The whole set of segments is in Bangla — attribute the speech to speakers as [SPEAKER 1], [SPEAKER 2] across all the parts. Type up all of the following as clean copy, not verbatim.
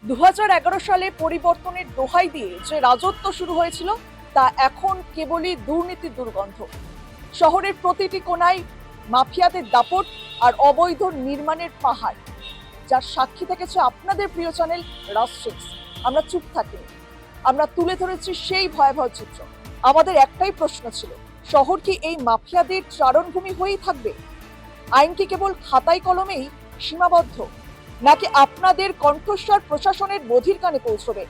[SPEAKER 1] 2011 সালে পরিবর্তনের দোহাই দিয়ে যে রাজত্ব শুরু হয়েছিল তা এখন কেবলই দুর্নীতির দুর্গন্ধ। শহরের প্রতিটি কোণায় মাফিয়াদের দাপট আর অবৈধ নির্মাণের পাহাড়, যার সাক্ষী থেকেছে আপনাদের প্রিয় চ্যানেল রাজ6। আমরা চুপ থাকিনি, আমরা তুলে ধরেছি সেই ভয়াবহ চিত্র। আমাদের একটাই প্রশ্ন ছিল, শহর কি এই মাফিয়াদের চারণভূমি হয়েই থাকবে? আইন কি কেবল খাতায় কলমেই সীমাবদ্ধ, নাকি আপনাদের কণ্ঠস্বর প্রশাসনের বধির কানে পৌঁছবে?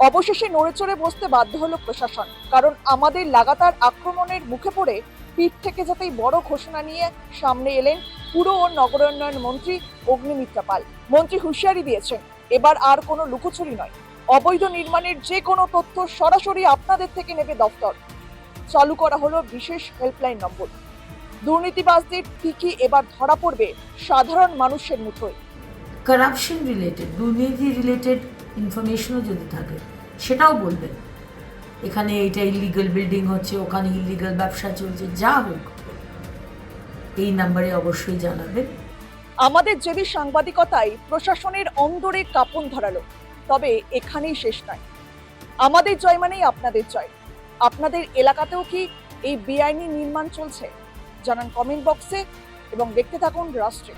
[SPEAKER 1] অবশেষে নড়েচড়ে বসতে বাধ্য হলো প্রশাসন, কারণ আমাদের লাগাতার আক্রমণের মুখে পড়ে পিঠ থেকে যাতেই বড় ঘোষণা নিয়ে সামনে এলেন পুর ও নগরোন্নয়ন মন্ত্রী অগ্নিমিত্রা পাল। মন্ত্রী হুঁশিয়ারি দিয়েছেন, এবার আর কোনো লুকোচুরি নয়, অবৈধ নির্মাণের যে কোনো তথ্য সরাসরি আপনাদের থেকে নেবে দফতর। চালু করা হলো বিশেষ হেল্পলাইন নম্বর। দুর্নীতিবাজদের ঠিকই এবার ধরা পড়বে সাধারণ মানুষের মুঠোয়।
[SPEAKER 2] কারাপশন রিলেটেড, দুর্নীতি রিলেটেড ইনফরমেশনও যদি থাকে সেটাও বলবেন। এখানে এইটা ইলিগাল বিল্ডিং হচ্ছে, ওখানে ইলিগাল ব্যবসা চলছে, যা হোক এই নাম্বারে অবশ্যই জানাবেন।
[SPEAKER 1] আমাদের যদি সাংবাদিকতায় প্রশাসনের অন্দরে কাঁপন ধরালো, তবে এখানেই শেষ নয়। আমাদের জয় মানেই আপনাদের জয়। আপনাদের এলাকাতেও কি এই বেআইনি নির্মাণ চলছে? জানান কমেন্ট বক্সে এবং দেখতে থাকুন রাজ6।